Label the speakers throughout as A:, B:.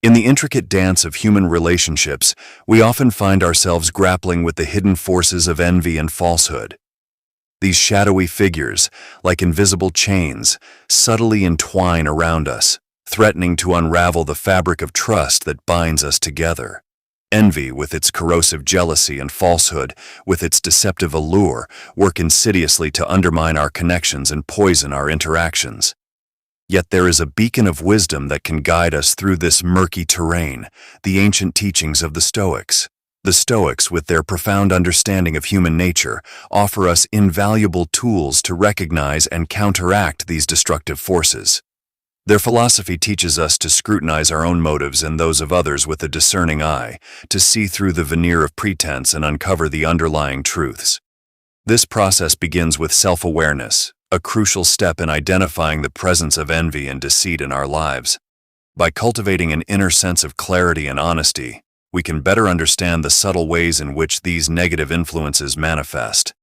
A: In the intricate dance of human relationships, we often find ourselves grappling with the hidden forces of envy and falsehood. These shadowy figures, like invisible chains, subtly entwine around us, threatening to unravel the fabric of trust that binds us together. Envy, with its corrosive jealousy, and falsehood, with its deceptive allure, work insidiously to undermine our connections and poison our interactions. Yet there is a beacon of wisdom that can guide us through this murky terrain, the ancient teachings of the Stoics. The Stoics, with their profound understanding of human nature, offer us invaluable tools to recognize and counteract these destructive forces. Their philosophy teaches us to scrutinize our own motives and those of others with a discerning eye, to see through the veneer of pretense and uncover the underlying truths. This process begins with self-awareness, a crucial step in identifying the presence of envy and deceit in our lives. By cultivating an inner sense of clarity and honesty, we can better understand the subtle ways in which these negative influences manifest.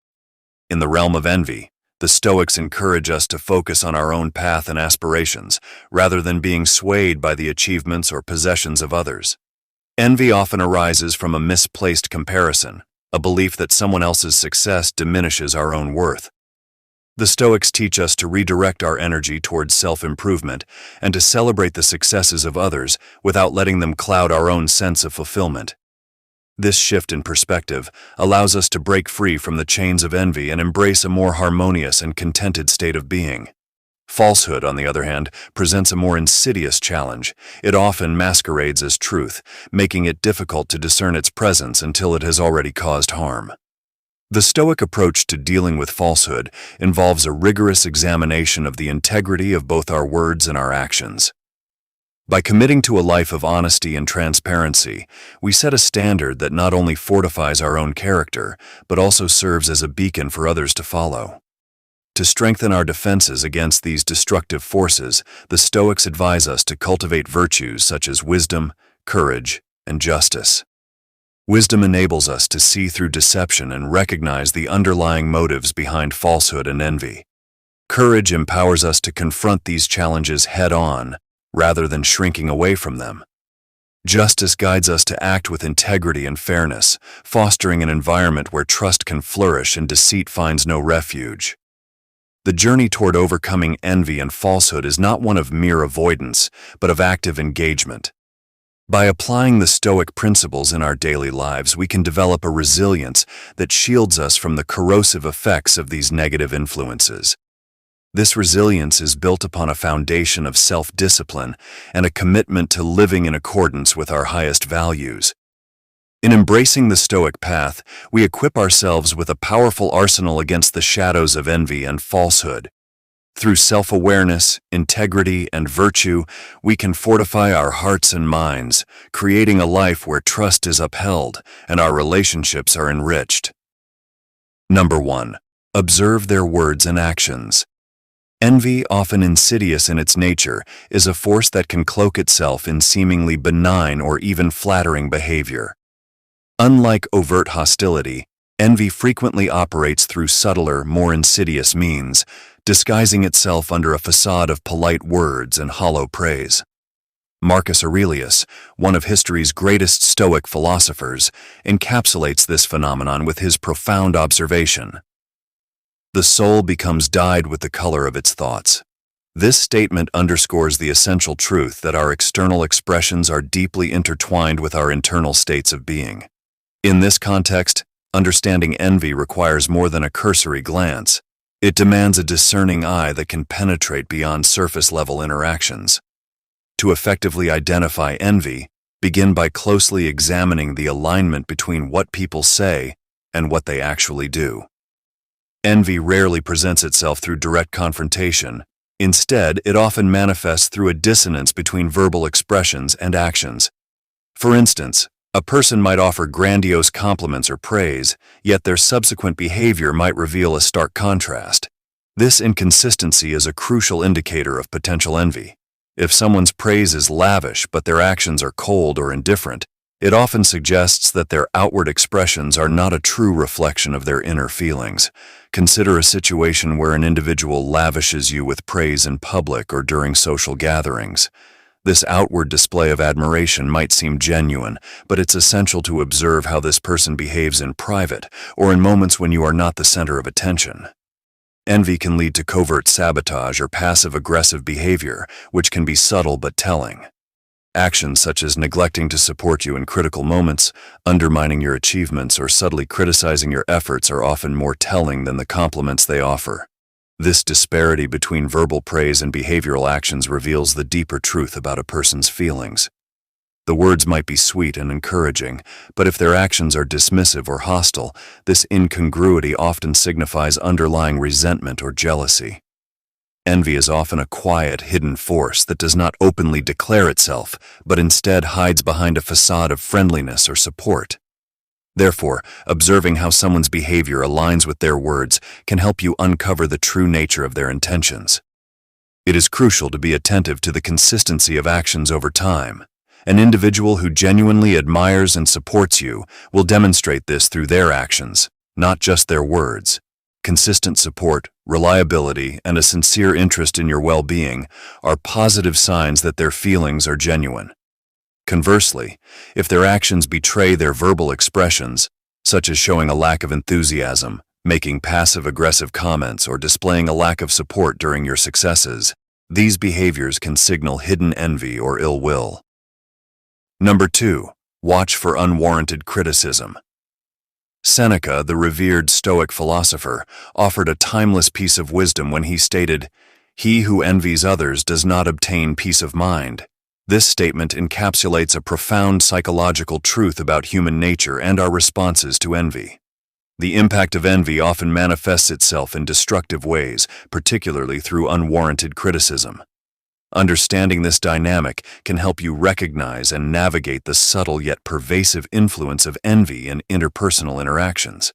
A: In the realm of envy, the Stoics encourage us to focus on our own path and aspirations, rather than being swayed by the achievements or possessions of others. Envy often arises from a misplaced comparison, a belief that someone else's success diminishes our own worth. The Stoics teach us to redirect our energy towards self-improvement and to celebrate the successes of others without letting them cloud our own sense of fulfillment. This shift in perspective allows us to break free from the chains of envy and embrace a more harmonious and contented state of being. Falsehood, on the other hand, presents a more insidious challenge. It often masquerades as truth, making it difficult to discern its presence until it has already caused harm. The Stoic approach to dealing with falsehood involves a rigorous examination of the integrity of both our words and our actions. By committing to a life of honesty and transparency, we set a standard that not only fortifies our own character, but also serves as a beacon for others to follow. To strengthen our defenses against these destructive forces, the Stoics advise us to cultivate virtues such as wisdom, courage, and justice. Wisdom enables us to see through deception and recognize the underlying motives behind falsehood and envy. Courage empowers us to confront these challenges head-on, rather than shrinking away from them. Justice guides us to act with integrity and fairness, fostering an environment where trust can flourish and deceit finds no refuge. The journey toward overcoming envy and falsehood is not one of mere avoidance, but of active engagement. By applying the Stoic principles in our daily lives, we can develop a resilience that shields us from the corrosive effects of these negative influences. This resilience is built upon a foundation of self-discipline and a commitment to living in accordance with our highest values. In embracing the Stoic path, we equip ourselves with a powerful arsenal against the shadows of envy and falsehood. Through self-awareness, integrity, and virtue, we can fortify our hearts and minds, creating a life where trust is upheld and our relationships are enriched. Number 1. Observe their words and actions. Envy, often insidious in its nature, is a force that can cloak itself in seemingly benign or even flattering behavior. Unlike overt hostility, envy frequently operates through subtler, more insidious means, disguising itself under a facade of polite words and hollow praise. Marcus Aurelius, one of history's greatest Stoic philosophers, encapsulates this phenomenon with his profound observation: "The soul becomes dyed with the color of its thoughts." This statement underscores the essential truth that our external expressions are deeply intertwined with our internal states of being. In this context, understanding envy requires more than a cursory glance. It demands a discerning eye that can penetrate beyond surface-level interactions. To effectively identify envy, begin by closely examining the alignment between what people say and what they actually do. Envy rarely presents itself through direct confrontation. Instead, it often manifests through a dissonance between verbal expressions and actions. For instance, a person might offer grandiose compliments or praise, yet their subsequent behavior might reveal a stark contrast. This inconsistency is a crucial indicator of potential envy. If someone's praise is lavish but their actions are cold or indifferent, it often suggests that their outward expressions are not a true reflection of their inner feelings. Consider a situation where an individual lavishes you with praise in public or during social gatherings. This outward display of admiration might seem genuine, but it's essential to observe how this person behaves in private or in moments when you are not the center of attention. Envy can lead to covert sabotage or passive-aggressive behavior, which can be subtle but telling. Actions such as neglecting to support you in critical moments, undermining your achievements, or subtly criticizing your efforts are often more telling than the compliments they offer. This disparity between verbal praise and behavioral actions reveals the deeper truth about a person's feelings. The words might be sweet and encouraging, but if their actions are dismissive or hostile, this incongruity often signifies underlying resentment or jealousy. Envy is often a quiet, hidden force that does not openly declare itself, but instead hides behind a facade of friendliness or support. Therefore, observing how someone's behavior aligns with their words can help you uncover the true nature of their intentions. It is crucial to be attentive to the consistency of actions over time. An individual who genuinely admires and supports you will demonstrate this through their actions, not just their words. Consistent support, reliability, and a sincere interest in your well-being are positive signs that their feelings are genuine. Conversely, if their actions betray their verbal expressions, such as showing a lack of enthusiasm, making passive-aggressive comments, or displaying a lack of support during your successes, these behaviors can signal hidden envy or ill will. Number 2. Watch for unwarranted criticism. Seneca, the revered Stoic philosopher, offered a timeless piece of wisdom when he stated, "He who envies others does not obtain peace of mind." This statement encapsulates a profound psychological truth about human nature and our responses to envy. The impact of envy often manifests itself in destructive ways, particularly through unwarranted criticism. Understanding this dynamic can help you recognize and navigate the subtle yet pervasive influence of envy in interpersonal interactions.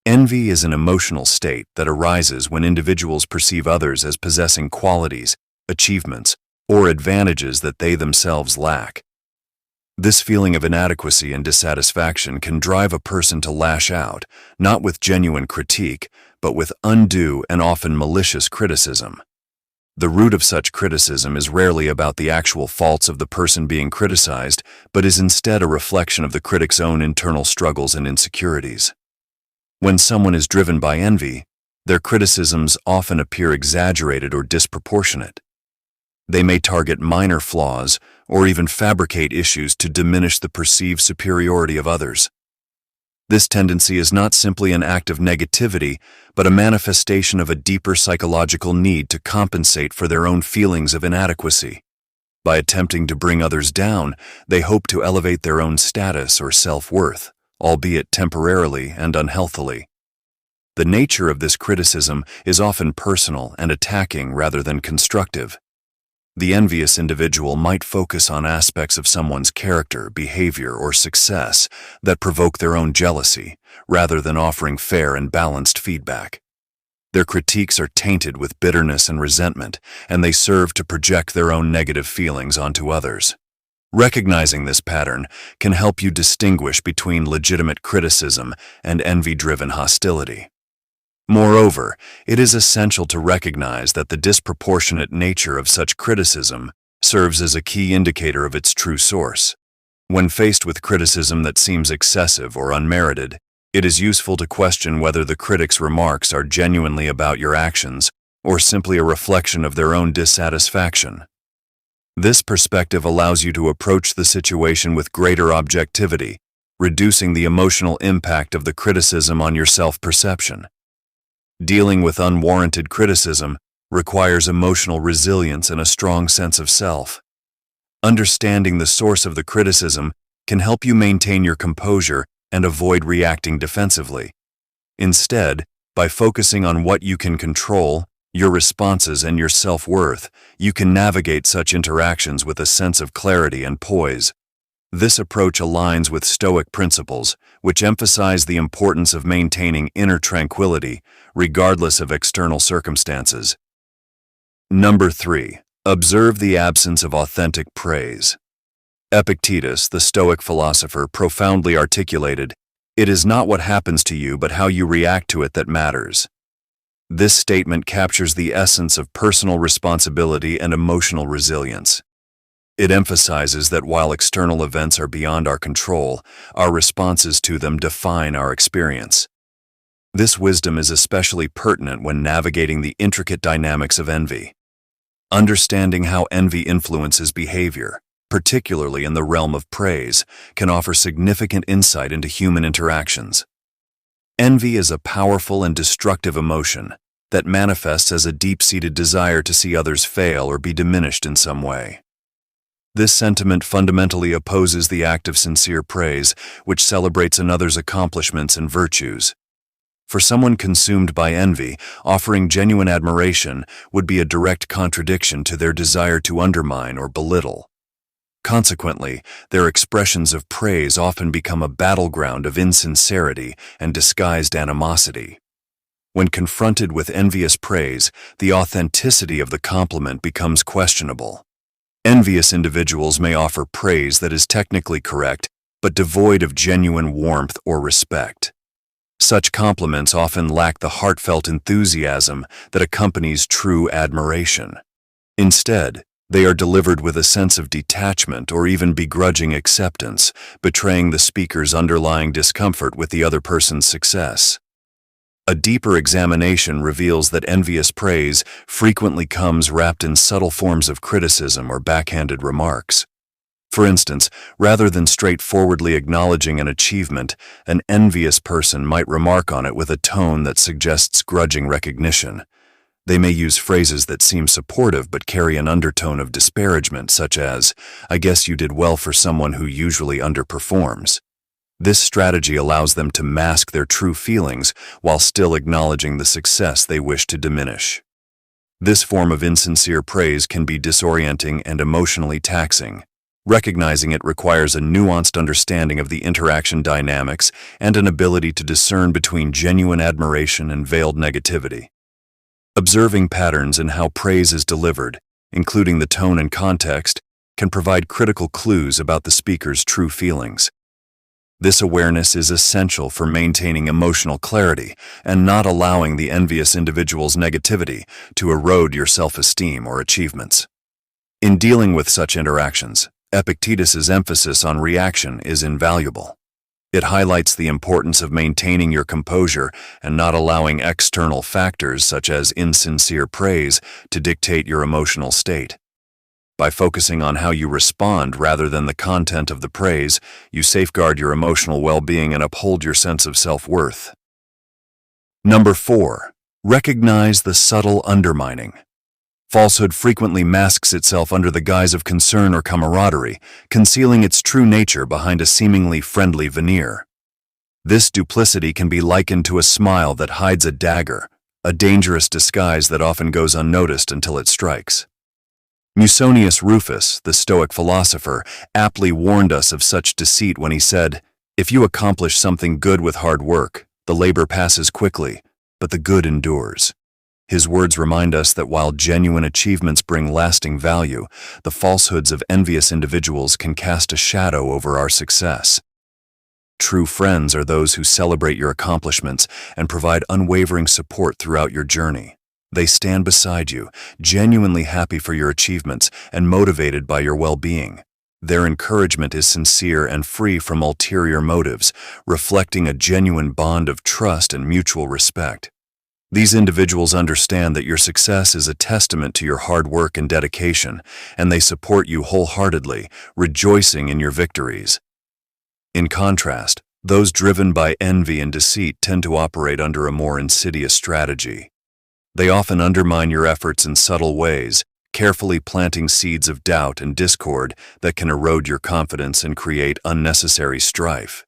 A: Envy is an emotional state that arises when individuals perceive others as possessing qualities, achievements, or advantages that they themselves lack. This feeling of inadequacy and dissatisfaction can drive a person to lash out, not with genuine critique, but with undue and often malicious criticism. The root of such criticism is rarely about the actual faults of the person being criticized, but is instead a reflection of the critic's own internal struggles and insecurities. When someone is driven by envy, their criticisms often appear exaggerated or disproportionate. They may target minor flaws or even fabricate issues to diminish the perceived superiority of others. This tendency is not simply an act of negativity, but a manifestation of a deeper psychological need to compensate for their own feelings of inadequacy. By attempting to bring others down, they hope to elevate their own status or self-worth, albeit temporarily and unhealthily. The nature of this criticism is often personal and attacking rather than constructive. The envious individual might focus on aspects of someone's character, behavior, or success that provoke their own jealousy, rather than offering fair and balanced feedback. Their critiques are tainted with bitterness and resentment, and they serve to project their own negative feelings onto others. Recognizing this pattern can help you distinguish between legitimate criticism and envy-driven hostility. Moreover, it is essential to recognize that the disproportionate nature of such criticism serves as a key indicator of its true source. When faced with criticism that seems excessive or unmerited, it is useful to question whether the critic's remarks are genuinely about your actions or simply a reflection of their own dissatisfaction. This perspective allows you to approach the situation with greater objectivity, reducing the emotional impact of the criticism on your self-perception. Dealing with unwarranted criticism requires emotional resilience and a strong sense of self. Understanding the source of the criticism can help you maintain your composure and avoid reacting defensively. Instead, by focusing on what you can control, your responses and your self-worth, you can navigate such interactions with a sense of clarity and poise. This approach aligns with Stoic principles, which emphasize the importance of maintaining inner tranquility, regardless of external circumstances. Number 3. Observe the absence of authentic praise. Epictetus, the Stoic philosopher, profoundly articulated, "It is not what happens to you, but how you react to it that matters." This statement captures the essence of personal responsibility and emotional resilience. It emphasizes that while external events are beyond our control, our responses to them define our experience. This wisdom is especially pertinent when navigating the intricate dynamics of envy. Understanding how envy influences behavior, particularly in the realm of praise, can offer significant insight into human interactions. Envy is a powerful and destructive emotion that manifests as a deep-seated desire to see others fail or be diminished in some way. This sentiment fundamentally opposes the act of sincere praise, which celebrates another's accomplishments and virtues. For someone consumed by envy, offering genuine admiration would be a direct contradiction to their desire to undermine or belittle. Consequently, their expressions of praise often become a battleground of insincerity and disguised animosity. When confronted with envious praise, the authenticity of the compliment becomes questionable. Envious individuals may offer praise that is technically correct, but devoid of genuine warmth or respect. Such compliments often lack the heartfelt enthusiasm that accompanies true admiration. Instead, they are delivered with a sense of detachment or even begrudging acceptance, betraying the speaker's underlying discomfort with the other person's success. A deeper examination reveals that envious praise frequently comes wrapped in subtle forms of criticism or backhanded remarks. For instance, rather than straightforwardly acknowledging an achievement, an envious person might remark on it with a tone that suggests grudging recognition. They may use phrases that seem supportive but carry an undertone of disparagement, such as, "I guess you did well for someone who usually underperforms." This strategy allows them to mask their true feelings while still acknowledging the success they wish to diminish. This form of insincere praise can be disorienting and emotionally taxing. Recognizing it requires a nuanced understanding of the interaction dynamics and an ability to discern between genuine admiration and veiled negativity. Observing patterns in how praise is delivered, including the tone and context, can provide critical clues about the speaker's true feelings. This awareness is essential for maintaining emotional clarity and not allowing the envious individual's negativity to erode your self-esteem or achievements. In dealing with such interactions, Epictetus's emphasis on reaction is invaluable. It highlights the importance of maintaining your composure and not allowing external factors such as insincere praise to dictate your emotional state. By focusing on how you respond rather than the content of the praise, you safeguard your emotional well-being and uphold your sense of self-worth. Number 4. Recognize the subtle undermining. Falsehood frequently masks itself under the guise of concern or camaraderie, concealing its true nature behind a seemingly friendly veneer. This duplicity can be likened to a smile that hides a dagger, a dangerous disguise that often goes unnoticed until it strikes. Musonius Rufus, the Stoic philosopher, aptly warned us of such deceit when he said, "If you accomplish something good with hard work, the labor passes quickly, but the good endures." His words remind us that while genuine achievements bring lasting value, the falsehoods of envious individuals can cast a shadow over our success. True friends are those who celebrate your accomplishments and provide unwavering support throughout your journey. They stand beside you, genuinely happy for your achievements and motivated by your well-being. Their encouragement is sincere and free from ulterior motives, reflecting a genuine bond of trust and mutual respect. These individuals understand that your success is a testament to your hard work and dedication, and they support you wholeheartedly, rejoicing in your victories. In contrast, those driven by envy and deceit tend to operate under a more insidious strategy. They often undermine your efforts in subtle ways, carefully planting seeds of doubt and discord that can erode your confidence and create unnecessary strife.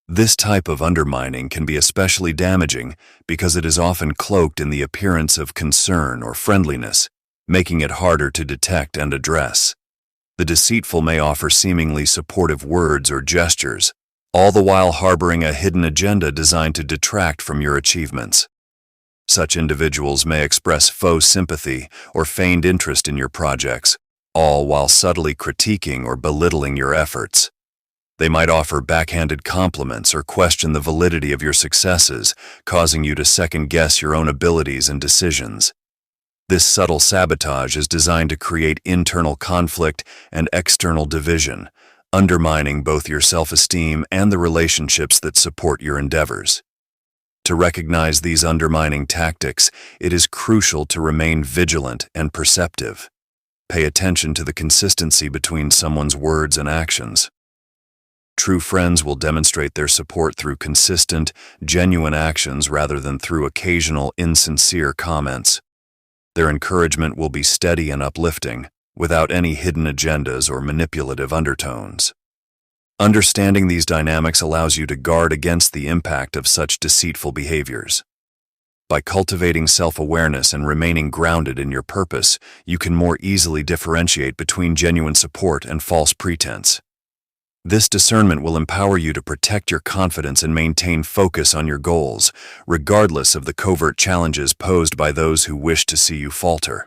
A: This type of undermining can be especially damaging because it is often cloaked in the appearance of concern or friendliness, making it harder to detect and address. The deceitful may offer seemingly supportive words or gestures, all the while harboring a hidden agenda designed to detract from your achievements. Such individuals may express faux sympathy or feigned interest in your projects, all while subtly critiquing or belittling your efforts. They might offer backhanded compliments or question the validity of your successes, causing you to second-guess your own abilities and decisions. This subtle sabotage is designed to create internal conflict and external division, undermining both your self-esteem and the relationships that support your endeavors. To recognize these undermining tactics, it is crucial to remain vigilant and perceptive. Pay attention to the consistency between someone's words and actions. True friends will demonstrate their support through consistent, genuine actions rather than through occasional, insincere comments. Their encouragement will be steady and uplifting, without any hidden agendas or manipulative undertones. Understanding these dynamics allows you to guard against the impact of such deceitful behaviors. By cultivating self-awareness and remaining grounded in your purpose, you can more easily differentiate between genuine support and false pretense. This discernment will empower you to protect your confidence and maintain focus on your goals, regardless of the covert challenges posed by those who wish to see you falter.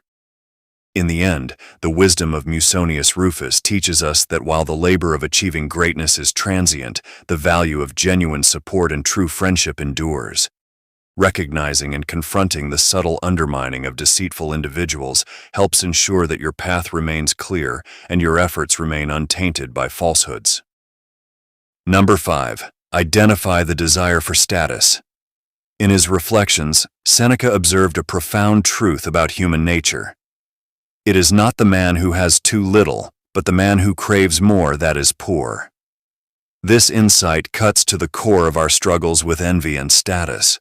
A: In the end, the wisdom of Musonius Rufus teaches us that while the labor of achieving greatness is transient, the value of genuine support and true friendship endures. Recognizing and confronting the subtle undermining of deceitful individuals helps ensure that your path remains clear and your efforts remain untainted by falsehoods. Number 5. Identify the desire for status. In his reflections, Seneca observed a profound truth about human nature. It is not the man who has too little, but the man who craves more that is poor. This insight cuts to the core of our struggles with envy and status.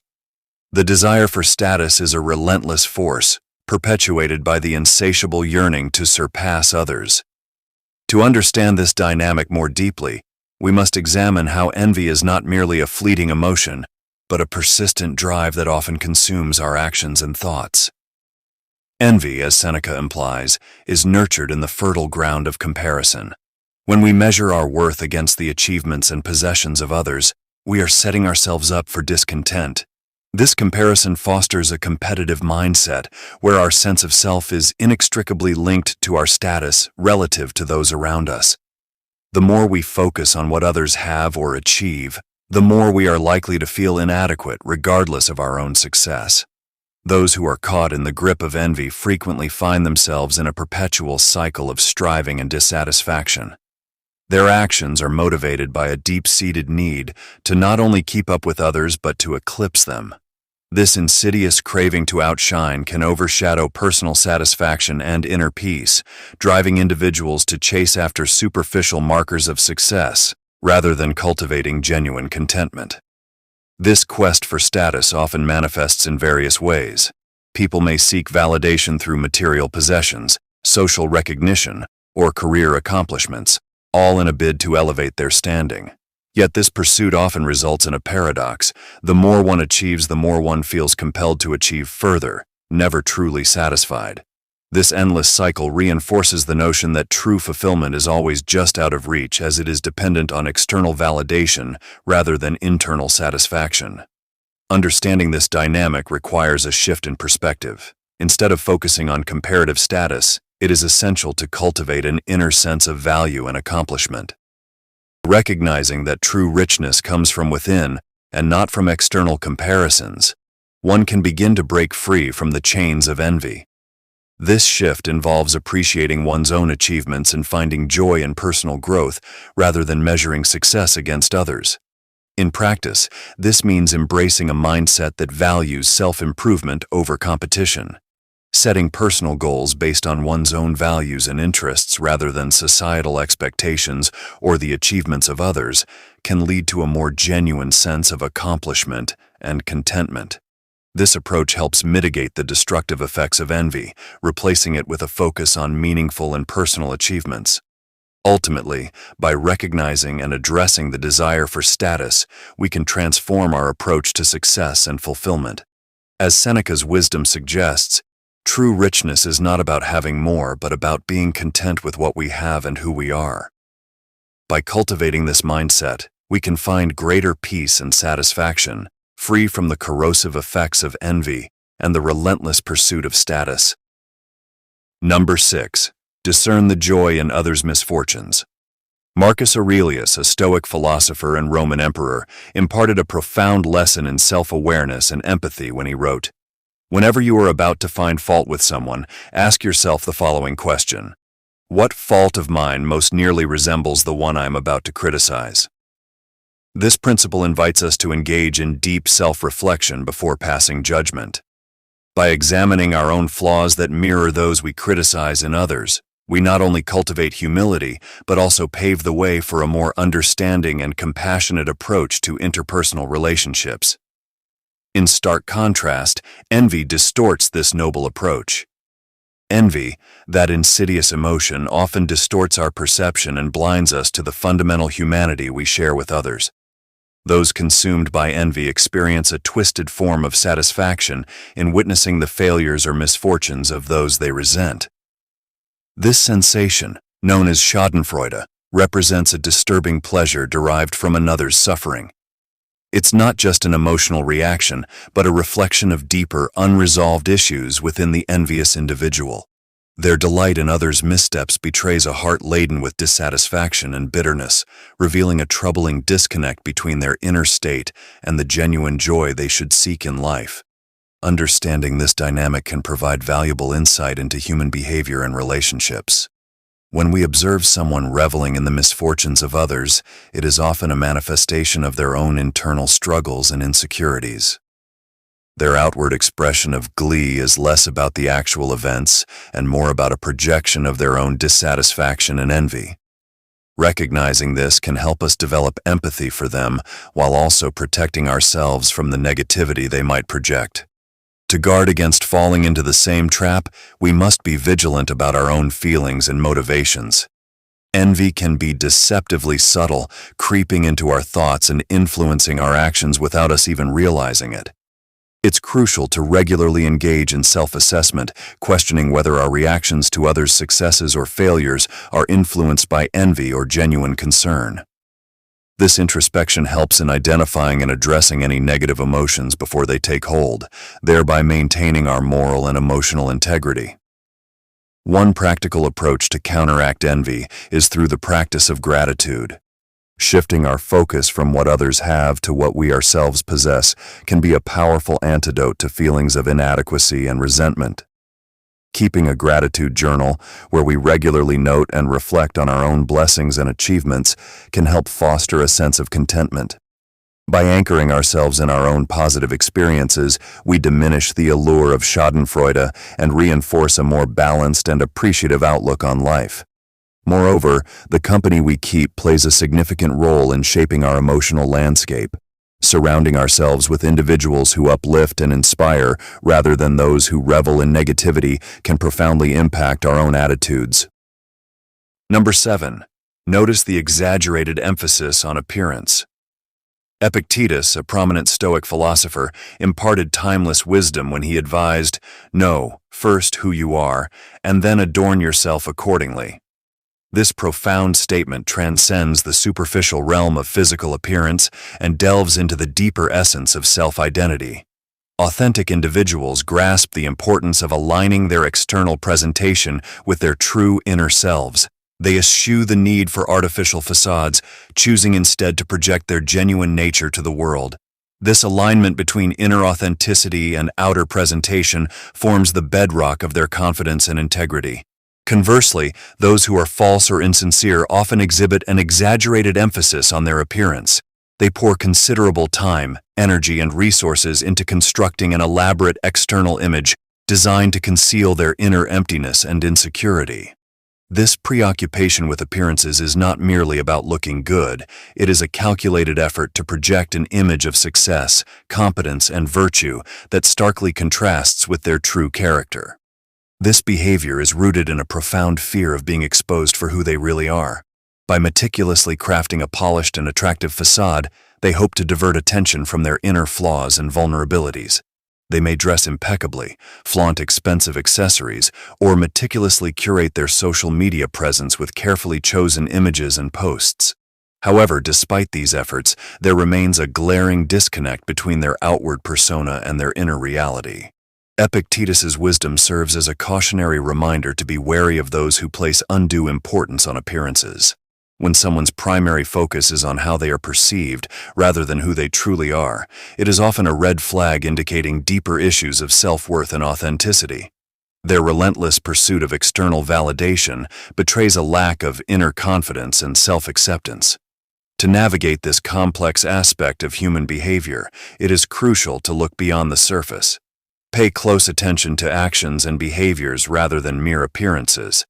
A: The desire for status is a relentless force, perpetuated by the insatiable yearning to surpass others. To understand this dynamic more deeply, we must examine how envy is not merely a fleeting emotion, but a persistent drive that often consumes our actions and thoughts. Envy, as Seneca implies, is nurtured in the fertile ground of comparison. When we measure our worth against the achievements and possessions of others, we are setting ourselves up for discontent. This comparison fosters a competitive mindset where our sense of self is inextricably linked to our status relative to those around us. The more we focus on what others have or achieve, the more we are likely to feel inadequate regardless of our own success. Those who are caught in the grip of envy frequently find themselves in a perpetual cycle of striving and dissatisfaction. Their actions are motivated by a deep-seated need to not only keep up with others but to eclipse them. This insidious craving to outshine can overshadow personal satisfaction and inner peace, driving individuals to chase after superficial markers of success rather than cultivating genuine contentment. This quest for status often manifests in various ways. People may seek validation through material possessions, social recognition, or career accomplishments, all in a bid to elevate their standing. Yet this pursuit often results in a paradox. The more one achieves, the more one feels compelled to achieve further, never truly satisfied. This endless cycle reinforces the notion that true fulfillment is always just out of reach, as it is dependent on external validation rather than internal satisfaction. Understanding this dynamic requires a shift in perspective. Instead of focusing on comparative status, it is essential to cultivate an inner sense of value and accomplishment. Recognizing that true richness comes from within and not from external comparisons, one can begin to break free from the chains of envy. This shift involves appreciating one's own achievements and finding joy in personal growth rather than measuring success against others. In practice, this means embracing a mindset that values self-improvement over competition. Setting personal goals based on one's own values and interests rather than societal expectations or the achievements of others can lead to a more genuine sense of accomplishment and contentment. This approach helps mitigate the destructive effects of envy, replacing it with a focus on meaningful and personal achievements. Ultimately, by recognizing and addressing the desire for status, we can transform our approach to success and fulfillment. As Seneca's wisdom suggests, true richness is not about having more, but about being content with what we have and who we are. By cultivating this mindset, we can find greater peace and satisfaction, free from the corrosive effects of envy and the relentless pursuit of status. Number 6. Discern the joy in others' misfortunes. Marcus Aurelius, a Stoic philosopher and Roman emperor, imparted a profound lesson in self-awareness and empathy when he wrote, Whenever you are about to find fault with someone, ask yourself the following question. What fault of mine most nearly resembles the one I am about to criticize? This principle invites us to engage in deep self-reflection before passing judgment. By examining our own flaws that mirror those we criticize in others, we not only cultivate humility, but also pave the way for a more understanding and compassionate approach to interpersonal relationships. In stark contrast, envy distorts this noble approach. Envy, that insidious emotion, often distorts our perception and blinds us to the fundamental humanity we share with others. Those consumed by envy experience a twisted form of satisfaction in witnessing the failures or misfortunes of those they resent. This sensation, known as Schadenfreude, represents a disturbing pleasure derived from another's suffering. It's not just an emotional reaction, but a reflection of deeper, unresolved issues within the envious individual. Their delight in others' missteps betrays a heart laden with dissatisfaction and bitterness, revealing a troubling disconnect between their inner state and the genuine joy they should seek in life. Understanding this dynamic can provide valuable insight into human behavior and relationships. When we observe someone reveling in the misfortunes of others, it is often a manifestation of their own internal struggles and insecurities. Their outward expression of glee is less about the actual events and more about a projection of their own dissatisfaction and envy. Recognizing this can help us develop empathy for them while also protecting ourselves from the negativity they might project. To guard against falling into the same trap, we must be vigilant about our own feelings and motivations. Envy can be deceptively subtle, creeping into our thoughts and influencing our actions without us even realizing it. It's crucial to regularly engage in self-assessment, questioning whether our reactions to others' successes or failures are influenced by envy or genuine concern. This introspection helps in identifying and addressing any negative emotions before they take hold, thereby maintaining our moral and emotional integrity. One practical approach to counteract envy is through the practice of gratitude. Shifting our focus from what others have to what we ourselves possess can be a powerful antidote to feelings of inadequacy and resentment. Keeping a gratitude journal, where we regularly note and reflect on our own blessings and achievements, can help foster a sense of contentment. By anchoring ourselves in our own positive experiences, we diminish the allure of Schadenfreude and reinforce a more balanced and appreciative outlook on life. Moreover, the company we keep plays a significant role in shaping our emotional landscape. Surrounding ourselves with individuals who uplift and inspire rather than those who revel in negativity can profoundly impact our own attitudes. Number 7. Notice the exaggerated emphasis on appearance. Epictetus, a prominent Stoic philosopher, imparted timeless wisdom when he advised, "Know first who you are, and then adorn yourself accordingly." This profound statement transcends the superficial realm of physical appearance and delves into the deeper essence of self-identity. Authentic individuals grasp the importance of aligning their external presentation with their true inner selves. They eschew the need for artificial facades, choosing instead to project their genuine nature to the world. This alignment between inner authenticity and outer presentation forms the bedrock of their confidence and integrity. Conversely, those who are false or insincere often exhibit an exaggerated emphasis on their appearance. They pour considerable time, energy, and resources into constructing an elaborate external image designed to conceal their inner emptiness and insecurity. This preoccupation with appearances is not merely about looking good, it is a calculated effort to project an image of success, competence, and virtue that starkly contrasts with their true character. This behavior is rooted in a profound fear of being exposed for who they really are. By meticulously crafting a polished and attractive facade, they hope to divert attention from their inner flaws and vulnerabilities. They may dress impeccably, flaunt expensive accessories, or meticulously curate their social media presence with carefully chosen images and posts. However, despite these efforts, there remains a glaring disconnect between their outward persona and their inner reality. Epictetus's wisdom serves as a cautionary reminder to be wary of those who place undue importance on appearances. When someone's primary focus is on how they are perceived rather than who they truly are, it is often a red flag indicating deeper issues of self-worth and authenticity. Their relentless pursuit of external validation betrays a lack of inner confidence and self-acceptance. To navigate this complex aspect of human behavior, it is crucial to look beyond the surface. Pay close attention to actions and behaviors rather than mere appearances.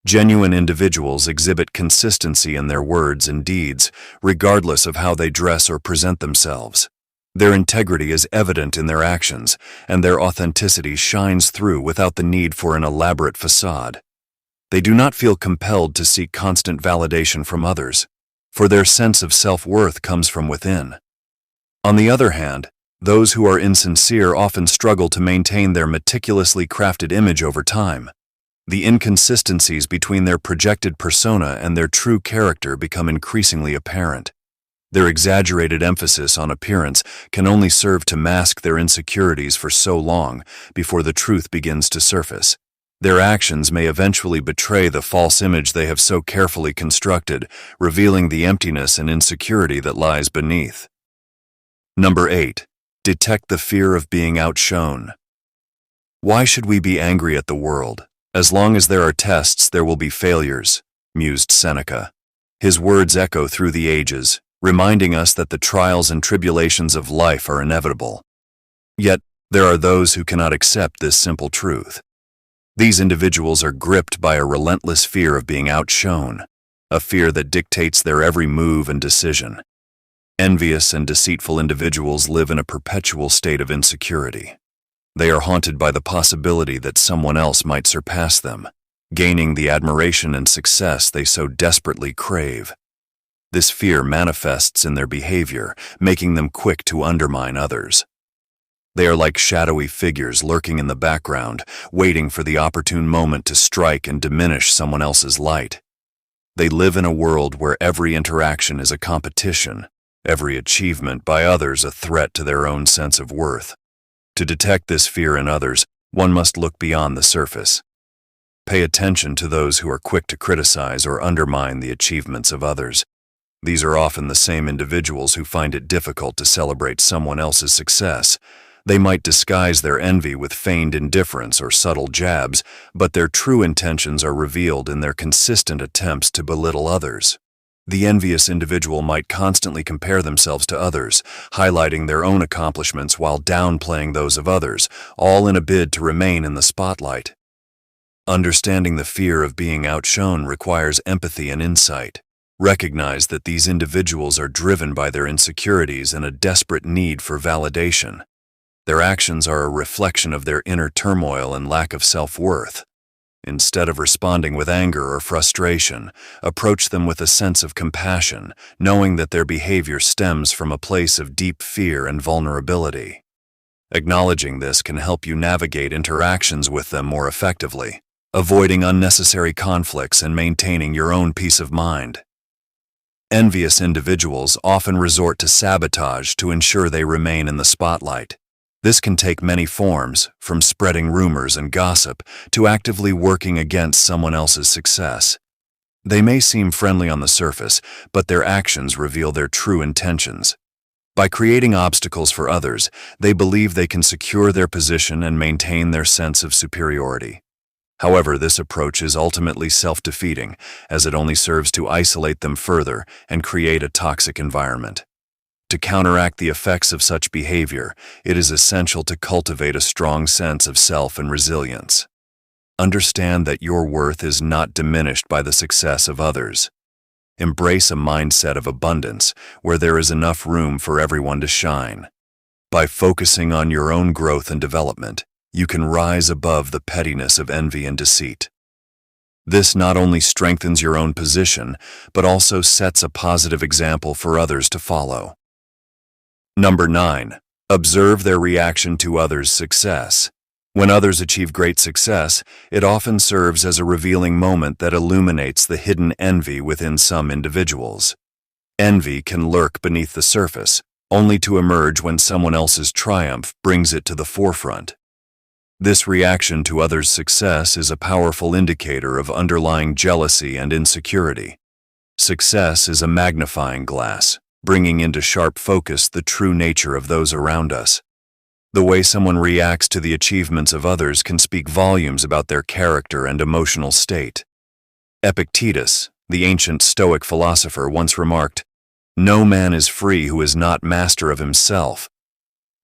A: Genuine individuals exhibit consistency in their words and deeds, regardless of how they dress or present themselves. Their integrity is evident in their actions, and their authenticity shines through without the need for an elaborate facade. They do not feel compelled to seek constant validation from others, for their sense of self-worth comes from within. On the other hand, those who are insincere often struggle to maintain their meticulously crafted image over time. The inconsistencies between their projected persona and their true character become increasingly apparent. Their exaggerated emphasis on appearance can only serve to mask their insecurities for so long before the truth begins to surface. Their actions may eventually betray the false image they have so carefully constructed, revealing the emptiness and insecurity that lies beneath. Number 8. Detect the fear of being outshone. Why should we be angry at the world? As long as there are tests, there will be failures, mused Seneca. His words echo through the ages, reminding us that the trials and tribulations of life are inevitable. Yet, there are those who cannot accept this simple truth. These individuals are gripped by a relentless fear of being outshone, a fear that dictates their every move and decision. Envious and deceitful individuals live in a perpetual state of insecurity. They are haunted by the possibility that someone else might surpass them, gaining the admiration and success they so desperately crave. This fear manifests in their behavior, making them quick to undermine others. They are like shadowy figures lurking in the background, waiting for the opportune moment to strike and diminish someone else's light. They live in a world where every interaction is a competition, every achievement by others a threat to their own sense of worth. To detect this fear in others, one must look beyond the surface. Pay attention to those who are quick to criticize or undermine the achievements of others. These are often the same individuals who find it difficult to celebrate someone else's success. They might disguise their envy with feigned indifference or subtle jabs, but their true intentions are revealed in their consistent attempts to belittle others. The envious individual might constantly compare themselves to others, highlighting their own accomplishments while downplaying those of others, all in a bid to remain in the spotlight. Understanding the fear of being outshone requires empathy and insight. Recognize that these individuals are driven by their insecurities and a desperate need for validation. Their actions are a reflection of their inner turmoil and lack of self-worth. Instead of responding with anger or frustration, approach them with a sense of compassion, knowing that their behavior stems from a place of deep fear and vulnerability. Acknowledging this can help you navigate interactions with them more effectively, avoiding unnecessary conflicts and maintaining your own peace of mind. Envious individuals often resort to sabotage to ensure they remain in the spotlight. This can take many forms, from spreading rumors and gossip to actively working against someone else's success. They may seem friendly on the surface, but their actions reveal their true intentions. By creating obstacles for others, they believe they can secure their position and maintain their sense of superiority. However, this approach is ultimately self-defeating, as it only serves to isolate them further and create a toxic environment. To counteract the effects of such behavior, it is essential to cultivate a strong sense of self and resilience. Understand that your worth is not diminished by the success of others. Embrace a mindset of abundance where there is enough room for everyone to shine. By focusing on your own growth and development, you can rise above the pettiness of envy and deceit. This not only strengthens your own position, but also sets a positive example for others to follow. Number 9. Observe their reaction to others' success. When others achieve great success, it often serves as a revealing moment that illuminates the hidden envy within some individuals. Envy can lurk beneath the surface, only to emerge when someone else's triumph brings it to the forefront. This reaction to others' success is a powerful indicator of underlying jealousy and insecurity. Success is a magnifying glass, bringing into sharp focus the true nature of those around us. The way someone reacts to the achievements of others can speak volumes about their character and emotional state. Epictetus, the ancient Stoic philosopher, once remarked, "No man is free who is not master of himself."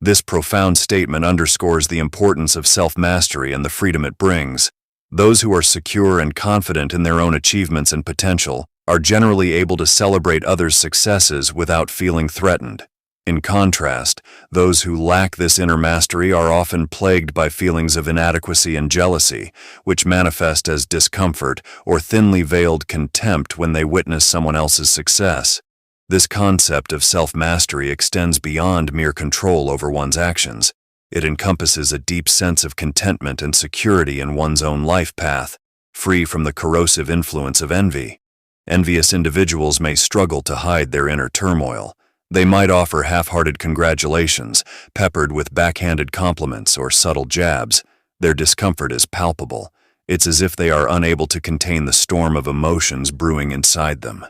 A: This profound statement underscores the importance of self-mastery and the freedom it brings. Those who are secure and confident in their own achievements and potential are generally able to celebrate others' successes without feeling threatened. In contrast, those who lack this inner mastery are often plagued by feelings of inadequacy and jealousy, which manifest as discomfort or thinly veiled contempt when they witness someone else's success. This concept of self-mastery extends beyond mere control over one's actions. It encompasses a deep sense of contentment and security in one's own life path, free from the corrosive influence of envy. Envious individuals may struggle to hide their inner turmoil. They might offer half-hearted congratulations, peppered with backhanded compliments or subtle jabs. Their discomfort is palpable. It's as if they are unable to contain the storm of emotions brewing inside them.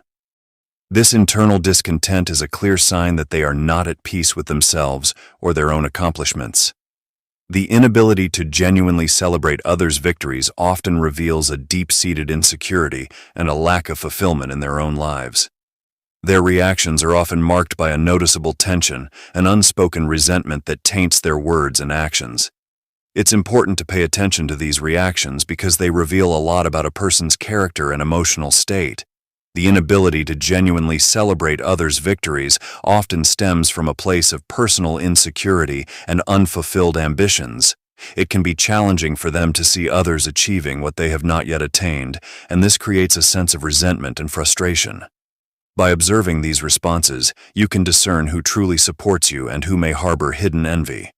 A: This internal discontent is a clear sign that they are not at peace with themselves or their own accomplishments. The inability to genuinely celebrate others' victories often reveals a deep-seated insecurity and a lack of fulfillment in their own lives. Their reactions are often marked by a noticeable tension, an unspoken resentment that taints their words and actions. It's important to pay attention to these reactions because they reveal a lot about a person's character and emotional state. The inability to genuinely celebrate others' victories often stems from a place of personal insecurity and unfulfilled ambitions. It can be challenging for them to see others achieving what they have not yet attained, and this creates a sense of resentment and frustration. By observing these responses, you can discern who truly supports you and who may harbor hidden envy.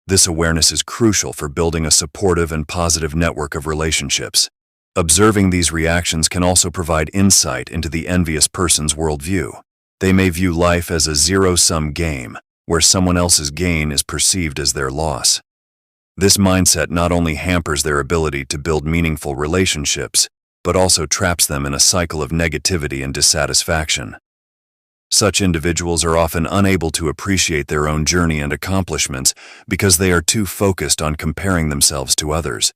A: This awareness is crucial for building a supportive and positive network of relationships. Observing these reactions can also provide insight into the envious person's worldview. They may view life as a zero-sum game, where someone else's gain is perceived as their loss. This mindset not only hampers their ability to build meaningful relationships, but also traps them in a cycle of negativity and dissatisfaction. Such individuals are often unable to appreciate their own journey and accomplishments because they are too focused on comparing themselves to others.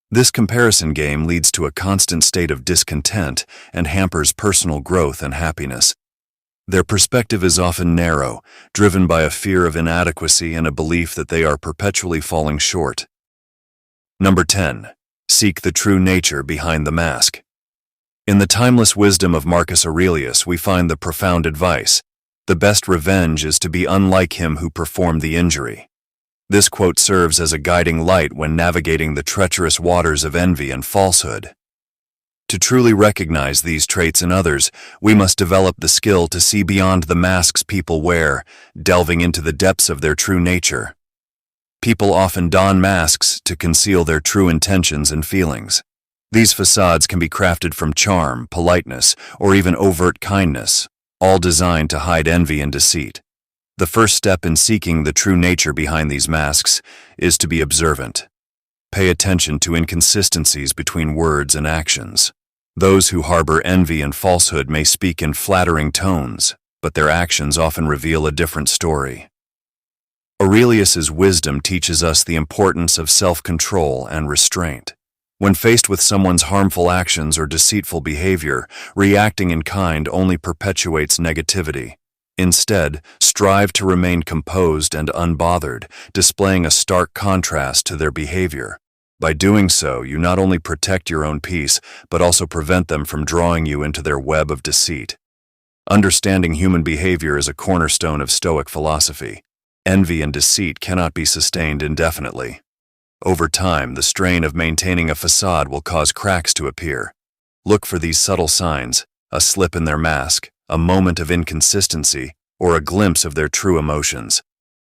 A: This comparison game leads to a constant state of discontent and hampers personal growth and happiness. Their perspective is often narrow, driven by a fear of inadequacy and a belief that they are perpetually falling short. Number 10. Seek the true nature behind the mask. In the timeless wisdom of Marcus Aurelius, we find the profound advice, "The best revenge is to be unlike him who performed the injury." This quote serves as a guiding light when navigating the treacherous waters of envy and falsehood. To truly recognize these traits in others, we must develop the skill to see beyond the masks people wear, delving into the depths of their true nature. People often don masks to conceal their true intentions and feelings. These facades can be crafted from charm, politeness, or even overt kindness, all designed to hide envy and deceit. The first step in seeking the true nature behind these masks is to be observant. Pay attention to inconsistencies between words and actions. Those who harbor envy and falsehood may speak in flattering tones, but their actions often reveal a different story. Aurelius's wisdom teaches us the importance of self-control and restraint. When faced with someone's harmful actions or deceitful behavior, reacting in kind only perpetuates negativity. Instead, strive to remain composed and unbothered, displaying a stark contrast to their behavior. By doing so, you not only protect your own peace, but also prevent them from drawing you into their web of deceit. Understanding human behavior is a cornerstone of Stoic philosophy. Envy and deceit cannot be sustained indefinitely. Over time, the strain of maintaining a facade will cause cracks to appear. Look for these subtle signs, a slip in their mask, a moment of inconsistency, or a glimpse of their true emotions.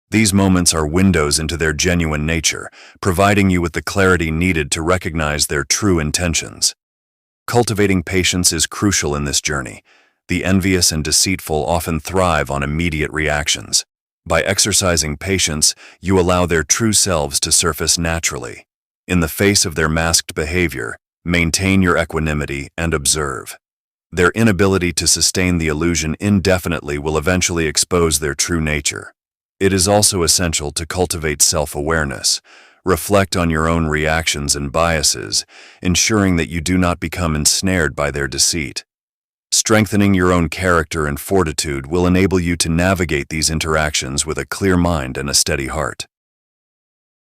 A: These moments are windows into their genuine nature, providing you with the clarity needed to recognize their true intentions. Cultivating patience is crucial in this journey. The envious and deceitful often thrive on immediate reactions. By exercising patience, you allow their true selves to surface naturally. In the face of their masked behavior, maintain your equanimity and observe. Their inability to sustain the illusion indefinitely will eventually expose their true nature. It is also essential to cultivate self-awareness. Reflect on your own reactions and biases, ensuring that you do not become ensnared by their deceit. Strengthening your own character and fortitude will enable you to navigate these interactions with a clear mind and a steady heart.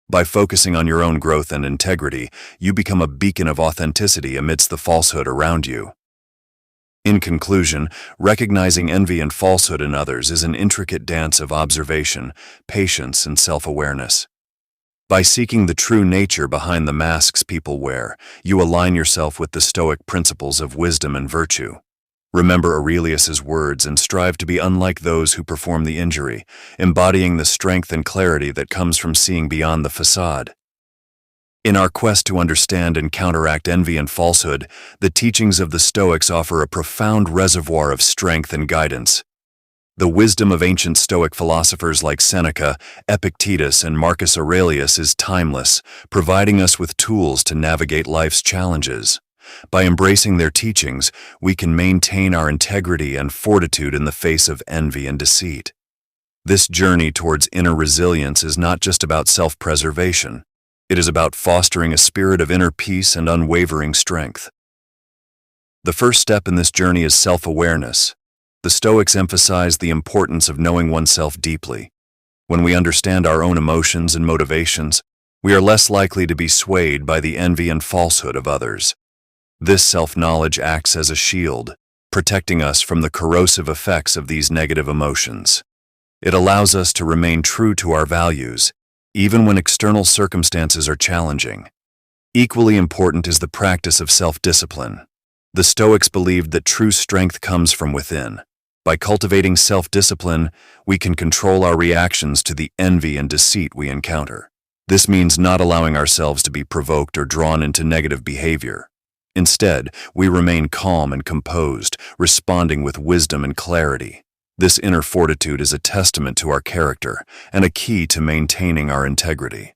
A: By focusing on your own growth and integrity, you become a beacon of authenticity amidst the falsehood around you. In conclusion, recognizing envy and falsehood in others is an intricate dance of observation, patience, and self-awareness. By seeking the true nature behind the masks people wear, you align yourself with the Stoic principles of wisdom and virtue. Remember Aurelius's words and strive to be unlike those who perform the injury, embodying the strength and clarity that comes from seeing beyond the facade. In our quest to understand and counteract envy and falsehood, the teachings of the Stoics offer a profound reservoir of strength and guidance. The wisdom of ancient Stoic philosophers like Seneca, Epictetus, and Marcus Aurelius is timeless, providing us with tools to navigate life's challenges. By embracing their teachings, we can maintain our integrity and fortitude in the face of envy and deceit. This journey towards inner resilience is not just about self-preservation. It is about fostering a spirit of inner peace and unwavering strength. The first step in this journey is self-awareness. The Stoics emphasize the importance of knowing oneself deeply. When we understand our own emotions and motivations, we are less likely to be swayed by the envy and falsehood of others. This self-knowledge acts as a shield, protecting us from the corrosive effects of these negative emotions. It allows us to remain true to our values, even when external circumstances are challenging. Equally important is the practice of self-discipline. The Stoics believed that true strength comes from within. By cultivating self-discipline, we can control our reactions to the envy and deceit we encounter. This means not allowing ourselves to be provoked or drawn into negative behavior. Instead, we remain calm and composed, responding with wisdom and clarity. This inner fortitude is a testament to our character and a key to maintaining our integrity.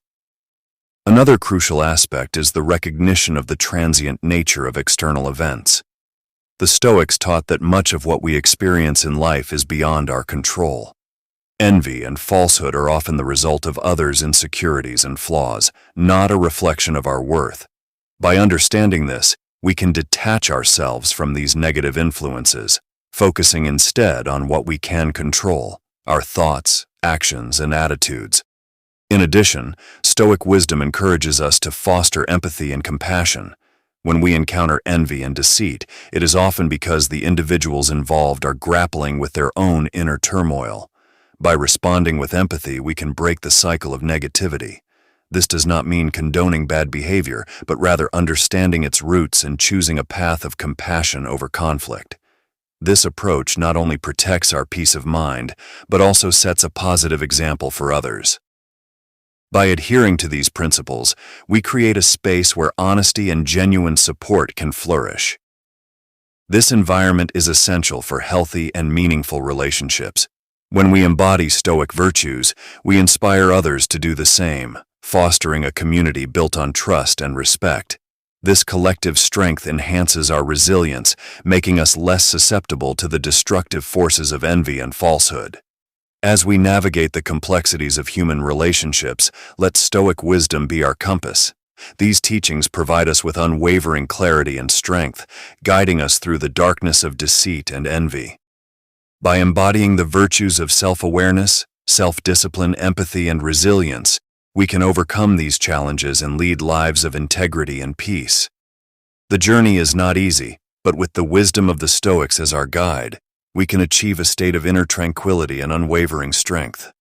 A: Another crucial aspect is the recognition of the transient nature of external events. The Stoics taught that much of what we experience in life is beyond our control. Envy and falsehood are often the result of others' insecurities and flaws, not a reflection of our worth. By understanding this, we can detach ourselves from these negative influences, focusing instead on what we can control, our thoughts, actions, and attitudes. In addition, Stoic wisdom encourages us to foster empathy and compassion. When we encounter envy and deceit, it is often because the individuals involved are grappling with their own inner turmoil. By responding with empathy, we can break the cycle of negativity. This does not mean condoning bad behavior, but rather understanding its roots and choosing a path of compassion over conflict. This approach not only protects our peace of mind, but also sets a positive example for others. By adhering to these principles, we create a space where honesty and genuine support can flourish. This environment is essential for healthy and meaningful relationships. When we embody Stoic virtues, we inspire others to do the same, fostering a community built on trust and respect. This collective strength enhances our resilience, making us less susceptible to the destructive forces of envy and falsehood. As we navigate the complexities of human relationships, let Stoic wisdom be our compass. These teachings provide us with unwavering clarity and strength, guiding us through the darkness of deceit and envy. By embodying the virtues of self-awareness, self-discipline, empathy, and resilience, we can overcome these challenges and lead lives of integrity and peace. The journey is not easy, but with the wisdom of the Stoics as our guide, we can achieve a state of inner tranquility and unwavering strength.